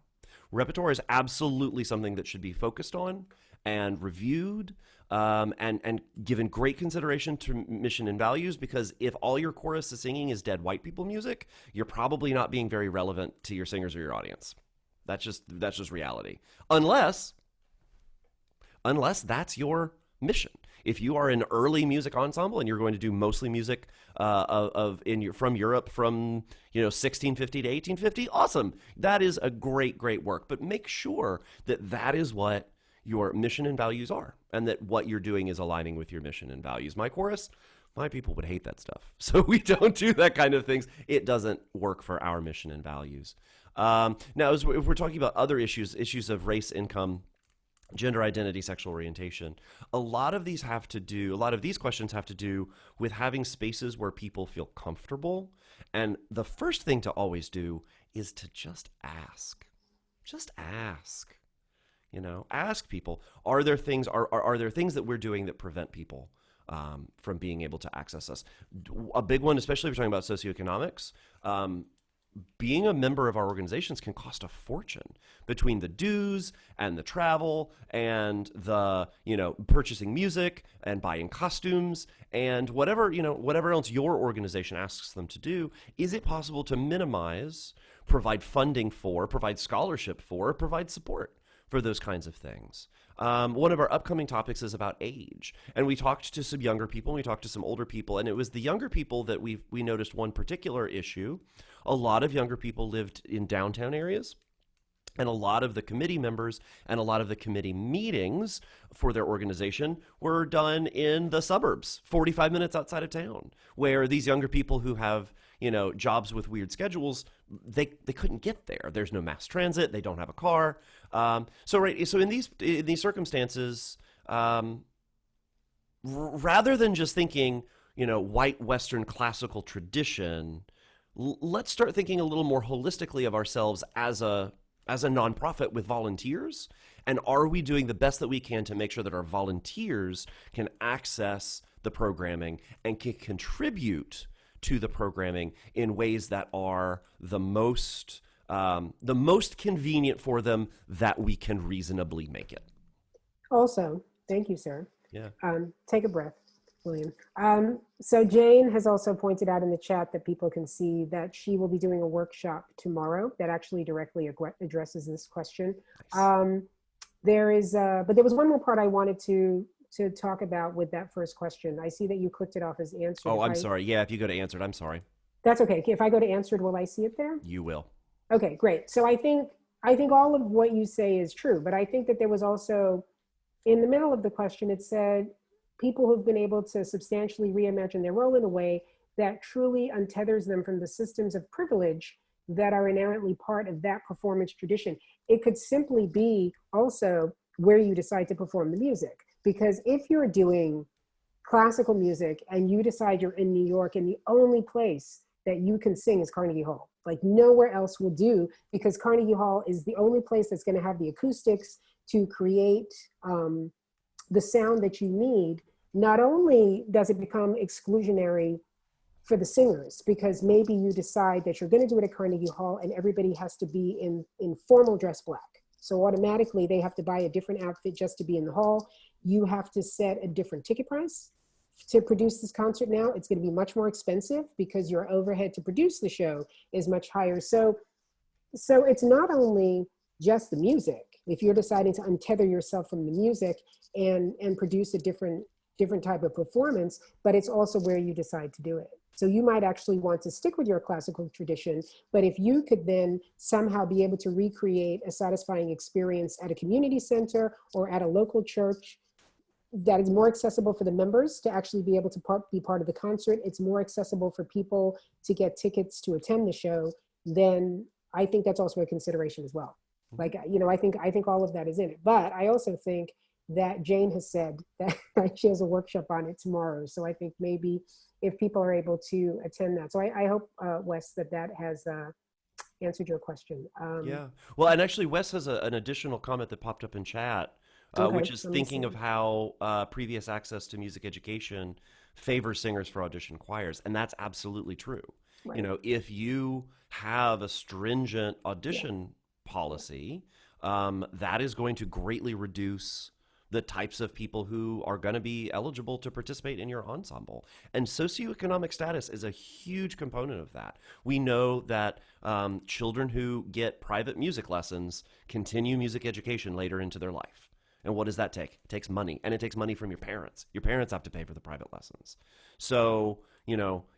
Repertoire is absolutely something that should be focused on and reviewed and given great consideration to mission and values, because if all your chorus is singing is dead white people music, you're probably not being very relevant to your singers or your audience. That's just reality. Unless that's your mission. If you are an early music ensemble and you're going to do mostly music from Europe from 1650 to 1850, awesome. That is a great work. But make sure that is what your mission and values are, and that what you're doing is aligning with your mission and values. My chorus, my people would hate that stuff, so we don't do that kind of things. It doesn't work for our mission and values. Now, if we're talking about other issues of race, income, gender identity, sexual orientation, a lot of these questions have to do with having spaces where people feel comfortable. And the first thing to always do is to just ask. Just ask. Ask people, are there things that we're doing that prevent people from being able to access us? A big one, especially if we're talking about socioeconomics, being a member of our organizations can cost a fortune, between the dues and the travel and the, purchasing music and buying costumes and whatever else your organization asks them to do. Is it possible to minimize, provide funding for, provide scholarship for, provide support for those kinds of things. One of our upcoming topics is about age, and we talked to some younger people, and we talked to some older people, and it was the younger people that we noticed one particular issue. A lot of younger people lived in downtown areas, and a lot of the committee members and a lot of the committee meetings for their organization were done in the suburbs, 45 minutes outside of town, where these younger people who have, jobs with weird schedules, they couldn't get there. There's no mass transit. They don't have a car. So in these circumstances, rather than just thinking, white Western classical tradition, let's start thinking a little more holistically of ourselves as a nonprofit with volunteers. And are we doing the best that we can to make sure that our volunteers can access the programming and can contribute to the programming in ways that are the most convenient for them that we can reasonably make it. Also, thank you, sir. Yeah. Take a breath, William. So Jane has also pointed out in the chat that people can see that she will be doing a workshop tomorrow that actually directly addresses this question. Nice. But there was one more part I wanted to talk about with that first question. I see that you clicked it off as answered. Oh, I'm sorry. Yeah, if you go to answered, I'm sorry. That's okay. If I go to answered, will I see it there? You will. Okay, great. So I think all of what you say is true, but I think that there was also, in the middle of the question, it said, people who've been able to substantially reimagine their role in a way that truly untethers them from the systems of privilege that are inherently part of that performance tradition. It could simply be also where you decide to perform the music. Because if you're doing classical music and you decide you're in New York and the only place that you can sing is Carnegie Hall, like nowhere else will do, because Carnegie Hall is the only place that's going to have the acoustics to create the sound that you need. Not only does it become exclusionary for the singers, because maybe you decide that you're going to do it at Carnegie Hall and everybody has to be in formal dress black. So automatically they have to buy a different outfit just to be in the hall. You have to set a different ticket price to produce this concert now. It's going to be much more expensive because your overhead to produce the show is much higher. So it's not only just the music. If you're deciding to untether yourself from the music and produce a different type of performance, but it's also where you decide to do it. So you might actually want to stick with your classical tradition, but if you could then somehow be able to recreate a satisfying experience at a community center or at a local church that is more accessible for the members to actually be able to be part of the concert, it's more accessible for people to get tickets to attend the show, then I think that's also a consideration as well. Like, I think all of that is in it. But I also think that Jane has said that she has a workshop on it tomorrow. So I think maybe if people are able to attend that. So I hope, Wes, that has answered your question. Yeah. Well, and actually, Wes has an additional comment that popped up in chat, which is thinking of how previous access to music education favors singers for audition choirs. And that's absolutely true. Right. If you have a stringent audition policy, that is going to greatly reduce the types of people who are going to be eligible to participate in your ensemble. And socioeconomic status is a huge component of that. We know that children who get private music lessons continue music education later into their life. And what does that take? It takes money, and it takes money from your parents. Your parents have to pay for the private lessons. So,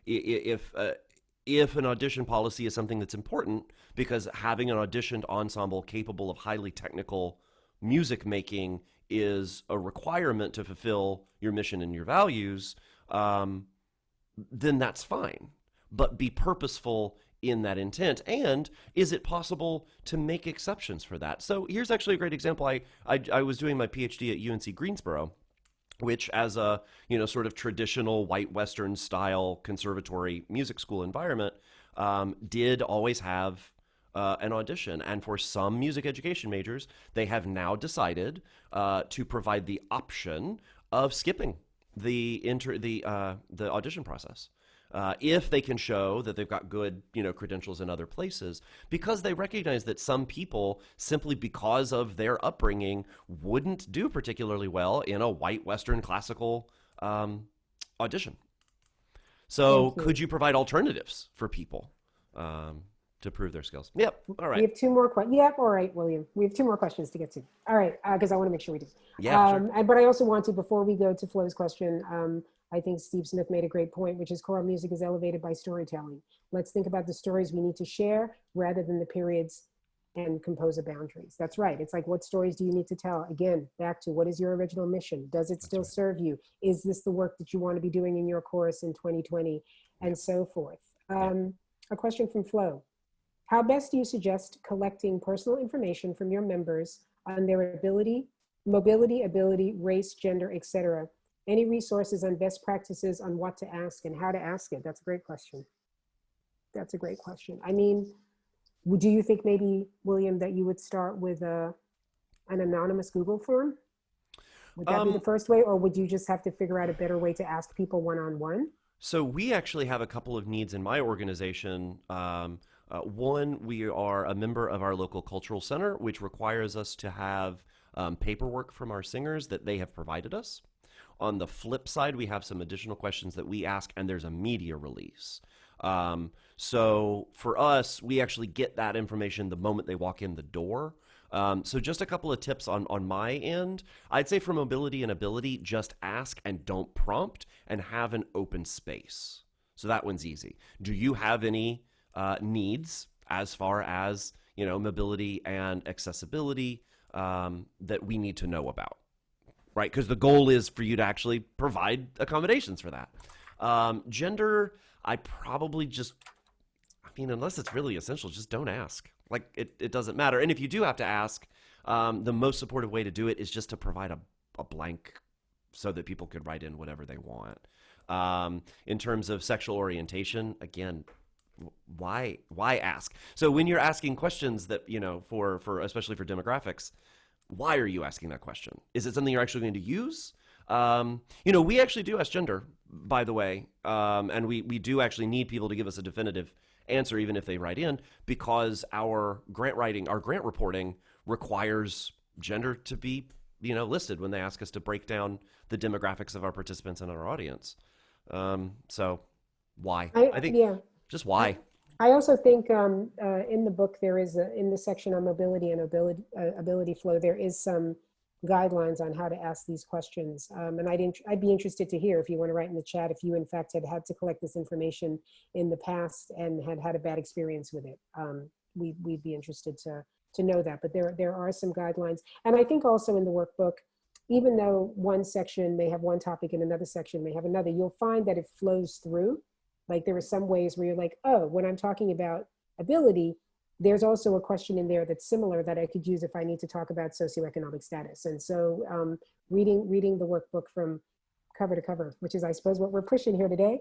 if an audition policy is something that's important, because having an auditioned ensemble capable of highly technical music making is a requirement to fulfill your mission and your values, then that's fine. But be purposeful in that intent. And is it possible to make exceptions for that? So here's actually a great example. I was doing my PhD at UNC Greensboro, which as a sort of traditional white Western style conservatory music school environment did always have an audition. And for some music education majors, they have now decided to provide the option of skipping the audition process. If they can show that they've got good, credentials in other places, because they recognize that some people, simply because of their upbringing, wouldn't do particularly well in a white Western classical audition. So could you provide alternatives for people? to prove their skills. Yep. All We right. have two more questions. Yep. All right, William. We have two more questions to get to. All right, because I want to make sure we do. Yeah, for sure. But I also want to, before we go to Flo's question, I think Steve Smith made a great point, which is choral music is elevated by storytelling. Let's think about the stories we need to share rather than the periods and compose a boundaries. That's right. It's like, what stories do you need to tell? Again, back to what is your original mission? Does it still serve you? Is this the work that you want to be doing in your course in 2020 and so forth? A question from Flo. How best do you suggest collecting personal information from your members on their ability, mobility, ability, race, gender, etc.? Any resources on best practices on what to ask and how to ask it? That's a great question. That's a great question. I mean, do you think maybe, William, that you would start with an anonymous Google form? Would that be the first way, or would you just have to figure out a better way to ask people one-on-one? So we actually have a couple of needs in my organization. One, we are a member of our local cultural center, which requires us to have paperwork from our singers that they have provided us. On the flip side, we have some additional questions that we ask, and there's a media release. So for us, we actually get that information the moment they walk in the door. So just a couple of tips on my end. I'd say for mobility and ability, just ask and don't prompt, and have an open space. So that one's easy. Do you have any needs as far as, you know, mobility and accessibility that we need to know about? Right, because the goal is for you to actually provide accommodations for that. Gender, I probably just, I mean, unless it's really essential, just don't ask. Like, it doesn't matter. And if you do have to ask, the most supportive way to do it is just to provide a blank so that people could write in whatever they want. In terms of sexual orientation, again, why ask? So when you're asking questions that, you know, for especially for demographics, why are you asking that question? Is it something you're actually going to use? You know, we actually do ask gender, by the way, and we do actually need people to give us a definitive answer, even if they write in, because our grant writing, our grant reporting requires gender to be, you know, listed when they ask us to break down the demographics of our participants and our audience. So why? I think just why. I also think in the book there is in the section on mobility and ability flow, there is some guidelines on how to ask these questions. And I'd be interested to hear, if you want to write in the chat, if you in fact had to collect this information in the past and had a bad experience with it. We'd be interested to know that. But there are some guidelines. And I think also in the workbook, even though one section may have one topic and another section may have another, you'll find that it flows through. Like, there are some ways where you're like, oh, when I'm talking about ability, there's also a question in there that's similar that I could use if I need to talk about socioeconomic status. And so reading the workbook from cover to cover, which is, I suppose, what we're pushing here today,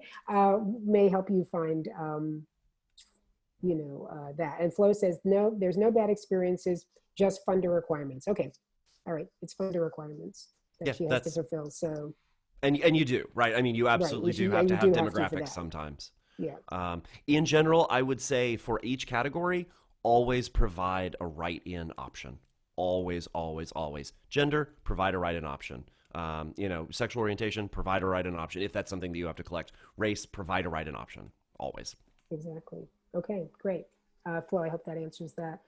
may help you find, you know, that. And Flo says, no, there's no bad experiences, just funder requirements. Okay, all right, it's funder requirements that she has to fulfill, so. And you do, right? I mean, you absolutely do have to have demographics sometimes. Yeah. In general, I would say for each category, always provide a write-in option. Always, always, always. Gender, provide a write-in option. You know, sexual orientation, provide a write-in option if that's something that you have to collect. Race, provide a write-in option. Always. Exactly. Okay, great. Flo, I hope that answers that.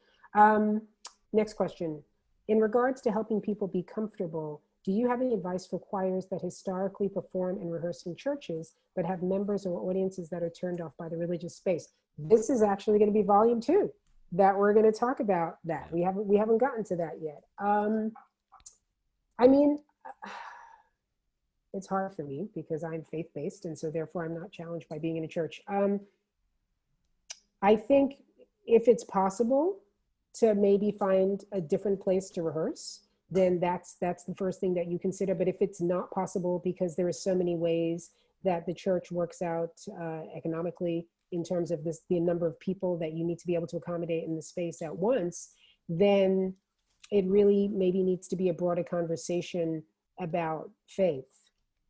Next question. In regards to helping people be comfortable, do you have any advice for choirs that historically perform and rehearse in churches, but have members or audiences that are turned off by the religious space? This is actually going to be volume 2 that we're going to talk about that. We haven't gotten to that yet. I mean, it's hard for me because I'm faith-based, and so therefore I'm not challenged by being in a church. I think if it's possible to maybe find a different place to rehearse, then that's the first thing that you consider. But if it's not possible because there are so many ways that the church works out economically in terms of the number of people that you need to be able to accommodate in the space at once, then it really maybe needs to be a broader conversation about faith.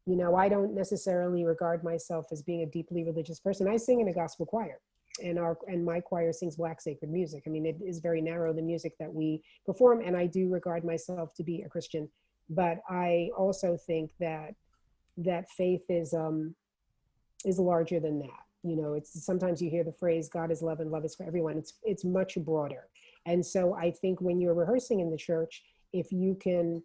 You know, I don't necessarily regard myself as being a deeply religious person. I sing in a gospel choir, and my choir sings Black sacred music. I mean, it is very narrow, the music that we perform, and I do regard myself to be a Christian. But I also think that faith is larger than that. You know, it's sometimes you hear the phrase God is love and love is for everyone. It's much broader. And so I think when you're rehearsing in the church, if you can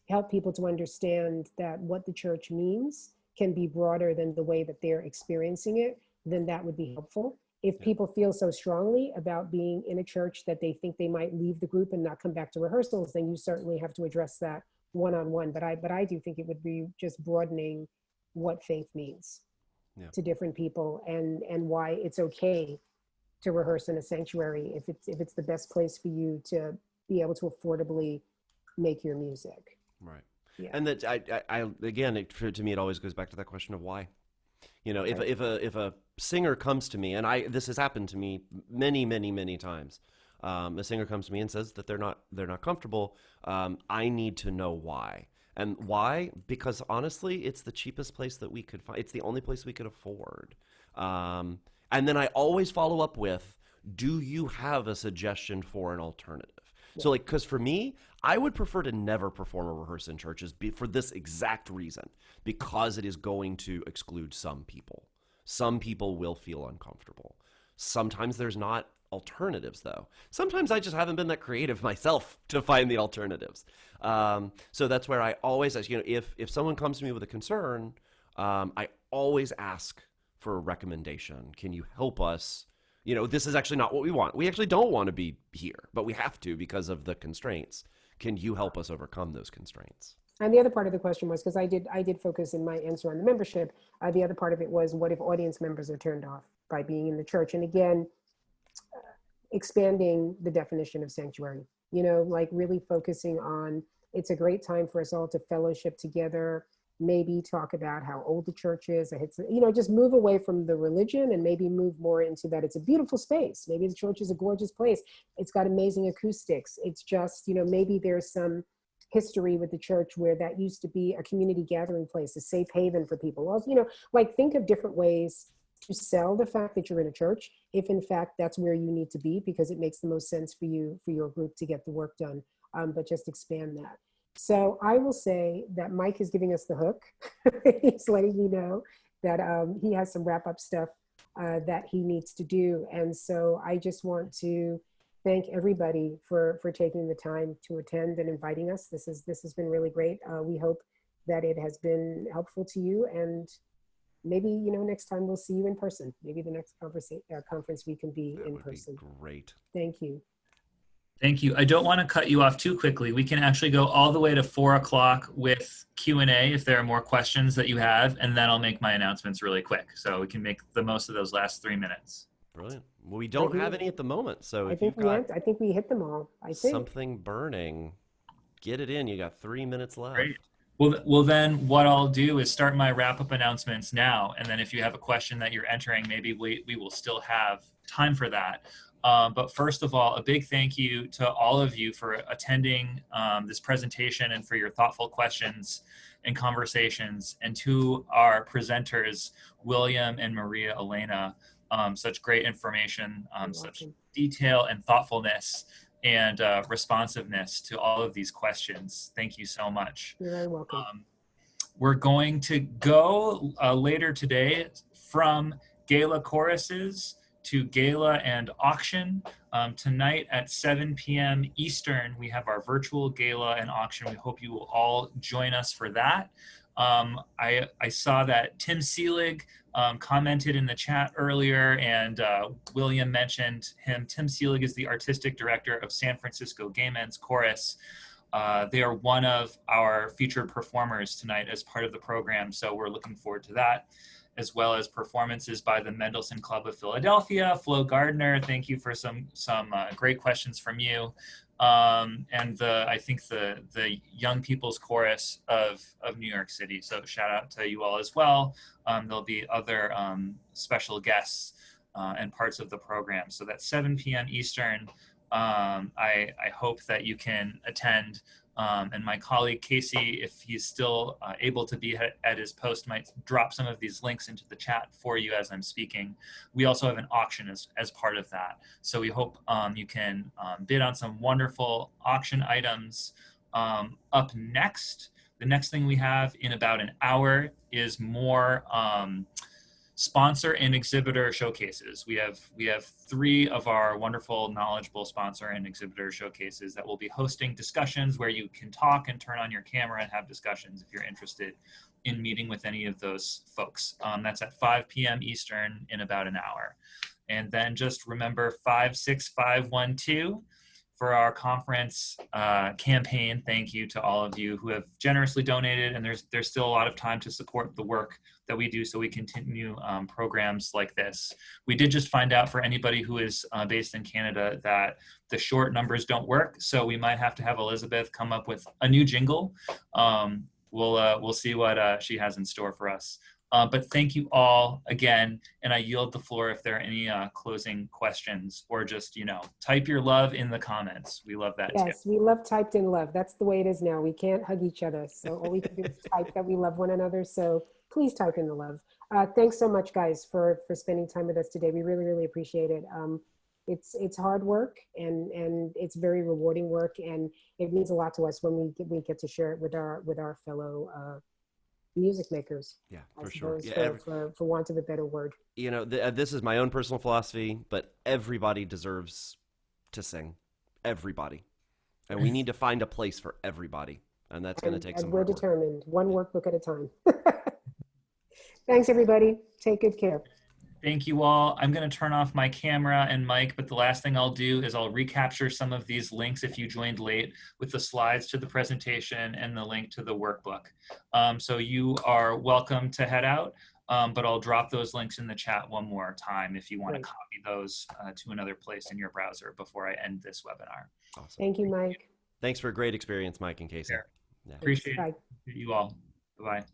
help people to understand that what the church means can be broader than the way that they're experiencing it, then that would be helpful. If people feel so strongly about being in a church that they think they might leave the group and not come back to rehearsals, then you certainly have to address that one-on-one. But I do think it would be just broadening what faith means to different people, and why it's okay to rehearse in a sanctuary if it's the best place for you to be able to affordably make your music. Right. Yeah. And that I again, to me, it always goes back to that question of why. You know, Right. if a singer comes to me, and this has happened to me many times. A singer comes to me and says that they're not comfortable. I need to know why. And why? Because honestly, it's the cheapest place that we could find. It's the only place we could afford. And then I always follow up with, do you have a suggestion for an alternative? Yeah. So, like, because for me, I would prefer to never perform or rehearse in churches for this exact reason, because it is going to exclude some people. Some people will feel uncomfortable. Sometimes there's not alternatives, though. Sometimes I just haven't been that creative myself to find the alternatives. So that's where I always ask, you know, if someone comes to me with a concern, I always ask for a recommendation. Can you help us? You know, this is actually not what we want. We actually don't want to be here, but we have to because of the constraints. Can you help us overcome those constraints? And the other part of the question was, because I did focus in my answer on the membership, the other part of it was, what if audience members are turned off by being in the church? And again, expanding the definition of sanctuary, you know, like really focusing on, it's a great time for us all to fellowship together, maybe talk about how old the church is, you know, just move away from the religion and maybe move more into that it's a beautiful space. Maybe the church is a gorgeous place. It's got amazing acoustics. It's just, you know, maybe there's some history with the church where that used to be a community gathering place, a safe haven for people. Well, you know, like think of different ways to sell the fact that you're in a church, if in fact that's where you need to be, because it makes the most sense for you, for your group to get the work done, but just expand that. So I will say that Mike is giving us the hook. He's letting me know that he has some wrap up stuff that he needs to do. And so I just want to thank everybody for taking the time to attend and inviting us. This has been really great. We hope that it has been helpful to you, and maybe, you know, next time we'll see you in person. Maybe the next conference we can be in person. Great. Thank you. Thank you. I don't want to cut you off too quickly. We can actually go all the way to 4 o'clock with Q&A if there are more questions that you have, and then I'll make my announcements really quick. So we can make the most of those last 3 minutes. Brilliant. Well, we don't have any at the moment. So I if think you've got I think we hit them all. I think something burning, get it in. You got 3 minutes left. Great. Well, then what I'll do is start my wrap-up announcements now, and then if you have a question that you're entering, maybe we will still have time for that. But first of all, a big thank you to all of you for attending this presentation and for your thoughtful questions and conversations, and to our presenters, William and Maria-Elena. Such great information, such detail and thoughtfulness and responsiveness to all of these questions. Thank you so much. you're very welcome. We're going to go later today from GALA Choruses to GALA and Auction. Tonight at 7 p.m. Eastern, we have our virtual GALA and Auction. We hope you will all join us for that. I saw that Tim Seelig commented in the chat earlier, and William mentioned him. Tim Seelig is the artistic director of San Francisco Gay Men's Chorus. They are one of our featured performers tonight as part of the program, so we're looking forward to that, as well as performances by the Mendelssohn Club of Philadelphia. Flo Gardner, thank you for some great questions from you. And I think the Young People's Chorus of New York City. So shout out to you all as well. There'll be other special guests and parts of the program. So that's 7 p.m. Eastern. I hope that you can attend. And my colleague Casey, if he's still able to be at his post, might drop some of these links into the chat for you as I'm speaking. We also have an auction as part of that. So we hope you can bid on some wonderful auction items. Up next, the next thing we have in about an hour is more sponsor and exhibitor showcases. We have 3 of our wonderful, knowledgeable sponsor and exhibitor showcases that will be hosting discussions where you can talk and turn on your camera and have discussions if you're interested in meeting with any of those folks. That's at 5 p.m. Eastern in about an hour. And then just remember 56512 for our conference campaign. Thank you to all of you who have generously donated, and there's still a lot of time to support the work that we do so we continue programs like this. We did just find out for anybody who is based in Canada that the short numbers don't work, so we might have to have Elizabeth come up with a new jingle. We'll see what she has in store for us. But thank you all again, and I yield the floor if there are any closing questions, or just, type your love in the comments. We love that too. Yes, we love typed in love. That's the way it is now. We can't hug each other, so all we can do is type that we love one another. So please type in the love. Thanks so much, guys, for spending time with us today. We really, really appreciate it. It's hard work, and it's very rewarding work, and it means a lot to us when we get to share it with our fellow music makers. Yeah, for sure. For want of a better word. This is my own personal philosophy, but everybody deserves to sing. Everybody. And we need to find a place for everybody. And that's going to take some hard work. We're determined. One workbook at a time. Thanks, everybody. Take good care. Thank you all. I'm going to turn off my camera and mic, but the last thing I'll do is I'll recapture some of these links if you joined late, with the slides to the presentation and the link to the workbook. So you are welcome to head out, but I'll drop those links in the chat one more time if you want to copy those to another place in your browser before I end this webinar. Awesome. Thank you, Mike. Thanks for a great experience, Mike and Casey. Yeah. Appreciate you all. Bye-bye.